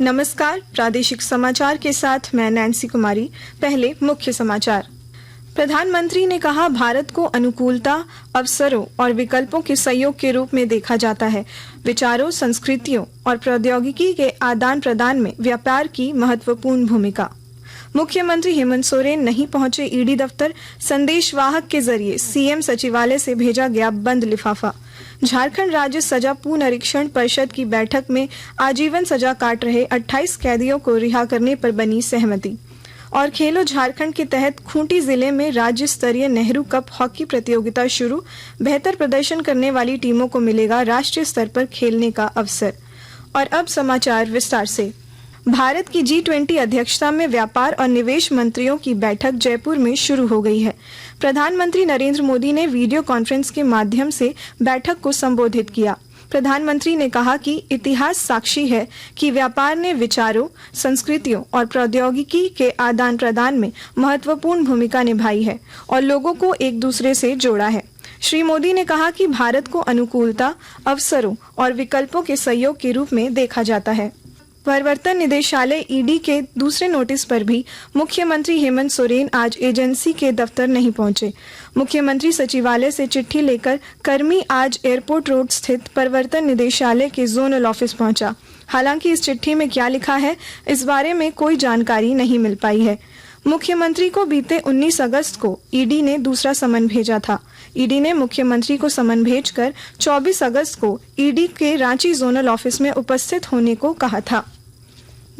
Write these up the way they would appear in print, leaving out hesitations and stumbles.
नमस्कार, प्रादेशिक समाचार के साथ मैं नैन्सी कुमारी। पहले मुख्य समाचार। प्रधानमंत्री ने कहा, भारत को अनुकूलता, अवसरों और विकल्पों के सहयोग के रूप में देखा जाता है। विचारों, संस्कृतियों और प्रौद्योगिकी के आदान प्रदान में व्यापार की महत्वपूर्ण भूमिका। मुख्यमंत्री हेमंत सोरेन नहीं पहुंचे ईडी दफ्तर, संदेशवाहक के जरिए सीएम सचिवालय से भेजा गया बंद लिफाफा। झारखंड राज्य सजा पुनरीक्षण परिषद की बैठक में आजीवन सजा काट रहे 28 कैदियों को रिहा करने पर बनी सहमति। और खेलो झारखंड के तहत खूंटी जिले में राज्य स्तरीय नेहरू कप हॉकी प्रतियोगिता शुरू। बेहतर प्रदर्शन करने वाली टीमों को मिलेगा राष्ट्रीय स्तर पर खेलने का अवसर। और अब समाचार विस्तार से। भारत की G20 अध्यक्षता में व्यापार और निवेश मंत्रियों की बैठक जयपुर में शुरू हो गई है। प्रधानमंत्री नरेंद्र मोदी ने वीडियो कॉन्फ्रेंस के माध्यम से बैठक को संबोधित किया। प्रधानमंत्री ने कहा कि इतिहास साक्षी है कि व्यापार ने विचारों, संस्कृतियों और प्रौद्योगिकी के आदान प्रदान में महत्वपूर्ण भूमिका निभाई है और लोगों को एक दूसरे से जोड़ा है। श्री मोदी ने कहा कि भारत को अनुकूलता, अवसरों और विकल्पों के सहयोग के रूप में देखा जाता है। प्रवर्तन निदेशालय ईडी के दूसरे नोटिस पर भी मुख्यमंत्री हेमंत सोरेन आज एजेंसी के दफ्तर नहीं पहुंचे। मुख्यमंत्री सचिवालय से चिट्ठी लेकर कर्मी आज एयरपोर्ट रोड स्थित प्रवर्तन निदेशालय के जोनल ऑफिस पहुंचा। हालांकि इस चिट्ठी में क्या लिखा है, इस बारे में कोई जानकारी नहीं मिल पाई है। मुख्यमंत्री को बीते 19 अगस्त को ईडी ने दूसरा समन भेजा था। ईडी ने मुख्यमंत्री को समन भेजकर 24 अगस्त को ईडी के रांची जोनल ऑफिस में उपस्थित होने को कहा था।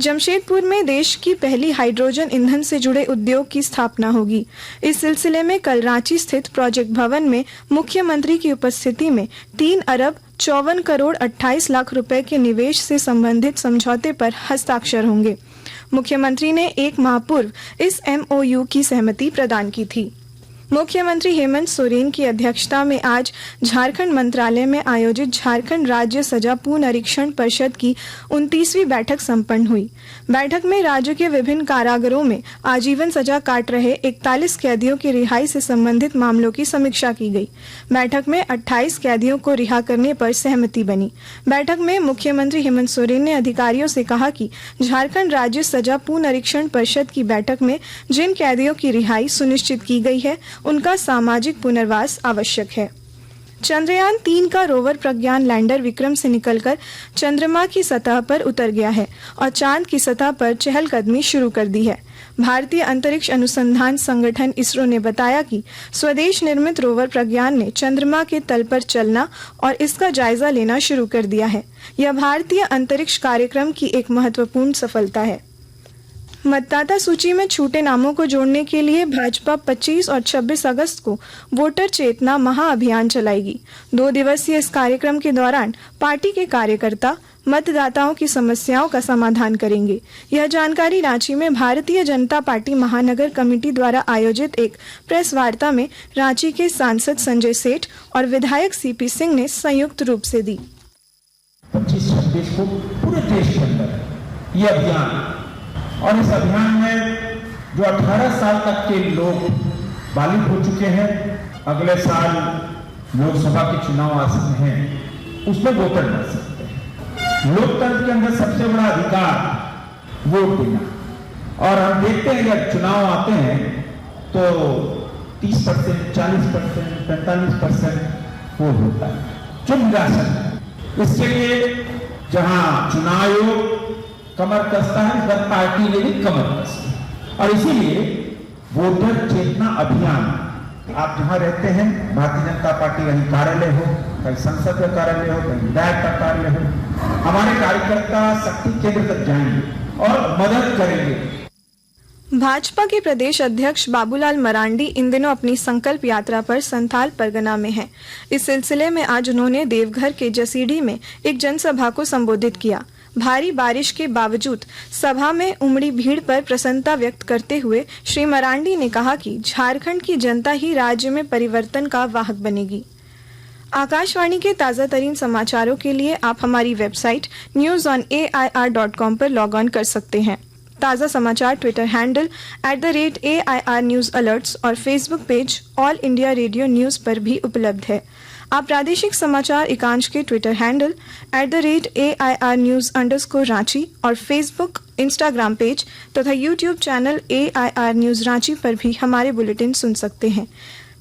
जमशेदपुर में देश की पहली हाइड्रोजन ईंधन से जुड़े उद्योग की स्थापना होगी। इस सिलसिले में कल रांची स्थित प्रोजेक्ट भवन में मुख्यमंत्री की उपस्थिति में 3 अरब 54 करोड़ 28 लाख रुपए के निवेश से संबंधित समझौते पर हस्ताक्षर होंगे। मुख्यमंत्री ने 1 माह पूर्व इस MOU की सहमति प्रदान की थी। मुख्यमंत्री हेमंत सोरेन की अध्यक्षता में आज झारखंड मंत्रालय में आयोजित झारखंड राज्य सजा पुनरीक्षण परिषद की 29वीं बैठक संपन्न हुई। बैठक में राज्य के विभिन्न कारागारों में आजीवन सजा काट रहे 41 कैदियों की रिहाई से संबंधित मामलों की समीक्षा की गई। बैठक में 28 कैदियों को रिहा करने पर सहमति बनी। बैठक में मुख्यमंत्री हेमंत सोरेन ने अधिकारियों से कहा कि झारखंड राज्य सजा पुनरीक्षण परिषद की बैठक में जिन कैदियों की रिहाई सुनिश्चित की गई है, उनका सामाजिक पुनर्वास आवश्यक है। चंद्रयान 3 का रोवर प्रज्ञान लैंडर विक्रम से निकलकर चंद्रमा की सतह पर उतर गया है और चांद की सतह पर चहलकदमी शुरू कर दी है। भारतीय अंतरिक्ष अनुसंधान संगठन इसरो ने बताया कि स्वदेश निर्मित रोवर प्रज्ञान ने चंद्रमा के तल पर चलना और इसका जायजा लेना शुरू कर दिया है। यह भारतीय अंतरिक्ष कार्यक्रम की एक महत्वपूर्ण सफलता है। मतदाता सूची में छूटे नामों को जोड़ने के लिए भाजपा 25 और 26 अगस्त को वोटर चेतना महाअभियान चलाएगी। 2 दिवसीय इस कार्यक्रम के दौरान पार्टी के कार्यकर्ता मतदाताओं की समस्याओं का समाधान करेंगे। यह जानकारी रांची में भारतीय जनता पार्टी महानगर कमेटी द्वारा आयोजित एक प्रेस वार्ता में रांची के सांसद संजय सेठ और विधायक CP सिंह ने संयुक्त रूप से दी। 25-26 को पूरे देश के अंदर ये अभियान, और इस अभियान में जो 18 साल तक के लोग बालिग हो चुके हैं, अगले साल लोकसभा के चुनाव आसन हैं, उसमें वोटर डाल सकते हैं। लोकतंत्र के अंदर सबसे बड़ा अधिकार वोट देना। और हम देखते हैं जब चुनाव आते हैं तो 30%, 40%, 45% वोट होता है, जो निराशा है। इसके लिए जहां चुनाव आयोग कमर कसता है, इस बार पार्टी ने भी कमर कसी। और इसीलिए वोटर चेतना अभियान, आप जहां रहते हैं, भारतीय जनता पार्टी कहीं कार्यालय हो, कहीं संसद का कार्यालय हो, कहीं विधायक का कार्यालय हो, हमारे कार्यकर्ता शक्ति केंद्र तक जाएंगे और मदद करेंगे। भाजपा के प्रदेश अध्यक्ष बाबूलाल मरांडी इन दिनों अपनी संकल्प यात्रा पर संथाल परगना में हैं। इस सिलसिले में आज उन्होंने देवघर के जसीडीह में एक जनसभा को संबोधित किया। भारी बारिश के बावजूद सभा में उमड़ी भीड़ पर प्रसन्नता व्यक्त करते हुए श्री मरांडी ने कहा कि झारखंड की जनता ही राज्य में परिवर्तन का वाहक बनेगी। आकाशवाणी के ताज़ा तरीन समाचारों के लिए आप हमारी वेबसाइट newsonair.com पर लॉग ऑन कर सकते हैं। ताज़ा समाचार Twitter handle @AIR News Alerts और Facebook page all India radio news पर भी उपलब्ध है। आप प्रादेशिक समाचार एकांश के ट्विटर हैंडल @AIR News_Ranchi और फेसबुक, इंस्टाग्राम पेज तथा YouTube channel AIR News Ranchi पर भी हमारे बुलेटिन सुन सकते हैं।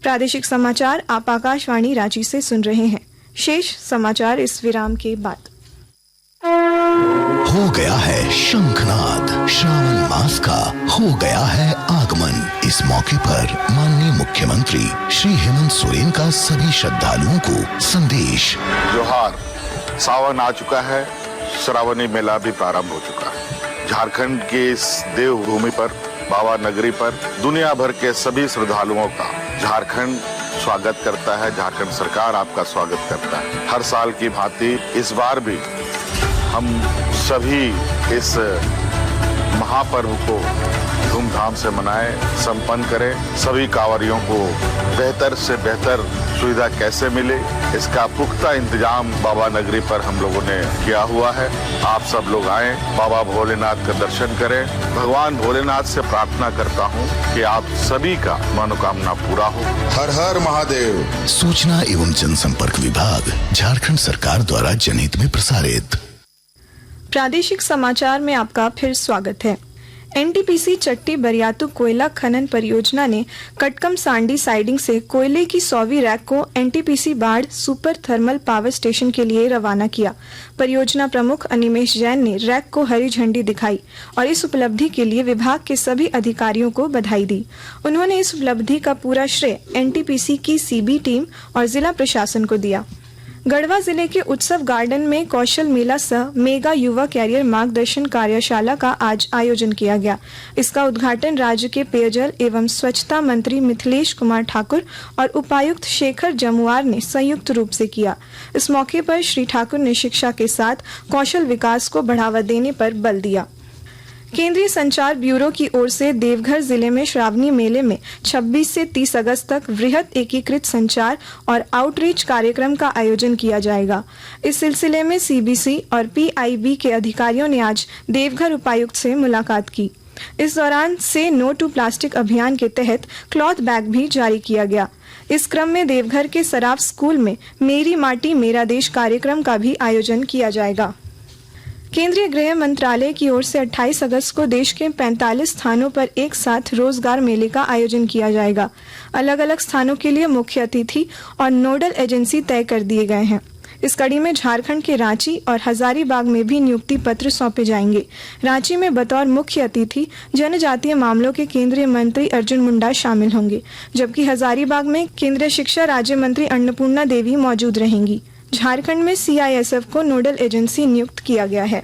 प्रादेशिक समाचार आप आकाशवाणी रांची से सुन रहे हैं। शेष समाचार इस विराम के बाद। हो गया है शंखनाद, श्रावण मास का हो गया है आगमन। इस मौके पर माननीय मुख्यमंत्री श्री हेमंत सोरेन का सभी श्रद्धालुओं को संदेश। जोहार, सावन आ चुका है, श्रावणी मेला भी प्रारंभ हो चुका है। झारखंड के इस देवभूमि पर, बाबा नगरी पर दुनिया भर के सभी श्रद्धालुओं का झारखंड स्वागत करता है। झारखंड सरकार आपका स्वागत करता है। हर साल की भांति इस बार भी हम सभी इस महापर्व को धूमधाम से मनाएं, संपन्न करें। सभी कांवरियों को बेहतर से बेहतर सुविधा कैसे मिले, इसका पुख्ता इंतजाम बाबा नगरी पर हम लोगों ने किया हुआ है। आप सब लोग आएं, बाबा भोलेनाथ का दर्शन करें। भगवान भोलेनाथ से प्रार्थना करता हूं कि आप सभी का मनोकामना पूरा हो। हर हर महादेव। सूचना एवं जनसंपर्क विभाग, झारखंड सरकार द्वारा जनहित में प्रसारित। प्रादेशिक समाचार में आपका फिर स्वागत है। एनटीपीसी चट्टी बरियातू कोयला खनन परियोजना ने कटकम सांडी साइडिंग से कोयले की 100वीं रैक को एनटीपीसी बाढ़ सुपर थर्मल पावर स्टेशन के लिए रवाना किया। परियोजना प्रमुख अनिमेश जैन ने रैक को हरी झंडी दिखाई और इस उपलब्धि के लिए विभाग के सभी अधिकारियों को बधाई दी। उन्होंने इस उपलब्धि का पूरा श्रेय एनटीपीसी की सीबी टीम और जिला प्रशासन को दिया। गढ़वा जिले के उत्सव गार्डन में कौशल मेला सह मेगा युवा कैरियर मार्गदर्शन कार्यशाला का आज आयोजन किया गया। इसका उद्घाटन राज्य के पेयजल एवं स्वच्छता मंत्री मिथिलेश कुमार ठाकुर और उपायुक्त शेखर जमुआर ने संयुक्त रूप से किया। इस मौके पर श्री ठाकुर ने शिक्षा के साथ कौशल विकास को बढ़ावा देने पर बल दिया। केंद्रीय संचार ब्यूरो की ओर से देवघर जिले में श्रावणी मेले में 26 से 30 अगस्त तक वृहद एकीकृत संचार और आउटरीच कार्यक्रम का आयोजन किया जाएगा। इस सिलसिले में सीबीसी और पीआईबी के अधिकारियों ने आज देवघर उपायुक्त से मुलाकात की। इस दौरान से नो टू प्लास्टिक अभियान के तहत क्लॉथ बैग भी जारी किया गया। इस क्रम में देवघर के सराफ स्कूल में मेरी माटी मेरा देश कार्यक्रम का भी आयोजन किया जाएगा। केंद्रीय गृह मंत्रालय की ओर से 28 अगस्त को देश के 45 स्थानों पर एक साथ रोजगार मेले का आयोजन किया जाएगा। अलग अलग स्थानों के लिए मुख्य अतिथि और नोडल एजेंसी तय कर दिए गए हैं। इस कड़ी में झारखंड के रांची और हजारीबाग में भी नियुक्ति पत्र सौंपे जाएंगे। रांची में बतौर मुख्य अतिथि जनजातीय मामलों के केंद्रीय मंत्री अर्जुन मुंडा शामिल होंगे, जबकि हजारीबाग में केंद्रीय शिक्षा राज्य मंत्री अन्नपूर्णा देवी मौजूद रहेंगी। झारखंड में सीआईएसएफ को नोडल एजेंसी नियुक्त किया गया है।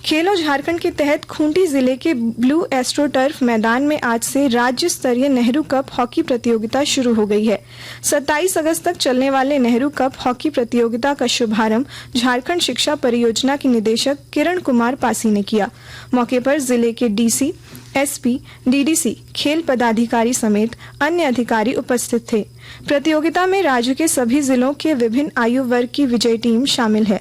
खेलो झारखंड के तहत खूंटी जिले के ब्लू एस्ट्रो टर्फ मैदान में आज से राज्य स्तरीय नेहरू कप हॉकी प्रतियोगिता शुरू हो गई है। 27 अगस्त तक चलने वाले नेहरू कप हॉकी प्रतियोगिता का शुभारंभ झारखंड शिक्षा परियोजना के निदेशक किरण कुमार पासी ने किया। मौके पर जिले के डीसी, एसपी, डीडीसी, खेल पदाधिकारी समेत अन्य अधिकारी उपस्थित थे। प्रतियोगिता में राज्य के सभी जिलों के विभिन्न आयु वर्ग की विजयी टीम शामिल है।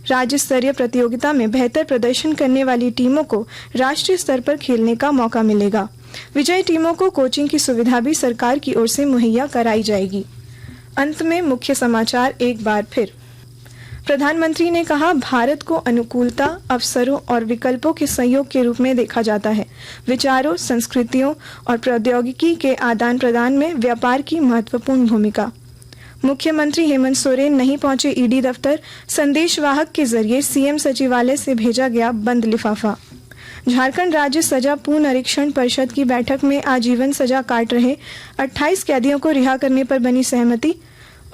राज्य स्तरीय प्रतियोगिता में बेहतर प्रदर्शन करने वाली टीमों को राष्ट्रीय स्तर पर खेलने का मौका मिलेगा। विजयी टीमों को कोचिंग की सुविधा भी सरकार की ओर से मुहैया कराई जाएगी। अंत में मुख्य समाचार एक बार फिर। प्रधानमंत्री ने कहा, भारत को अनुकूलता, अवसरों और विकल्पों के संयोग के रूप में देखा जाता है। विचारों, संस्कृतियों और प्रौद्योगिकी के आदान प्रदान में व्यापार की महत्वपूर्ण भूमिका। मुख्यमंत्री हेमंत सोरेन नहीं पहुंचे ईडी दफ्तर, संदेशवाहक के जरिए सीएम सचिवालय से भेजा गया बंद लिफाफा। झारखंड राज्य सजा पुनरीक्षण परिषद की बैठक में आजीवन सजा काट रहे 28 कैदियों को रिहा करने पर बनी सहमति।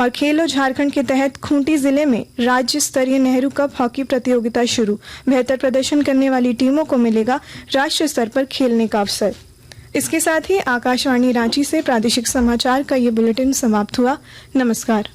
और खेलो झारखंड के तहत खूंटी जिले में राज्य स्तरीय नेहरू कप हॉकी प्रतियोगिता शुरू। बेहतर प्रदर्शन करने वाली टीमों को मिलेगा राष्ट्रीय स्तर पर खेलने का अवसर। इसके साथ ही आकाशवाणी रांची से प्रादेशिक समाचार का ये बुलेटिन समाप्त हुआ। नमस्कार।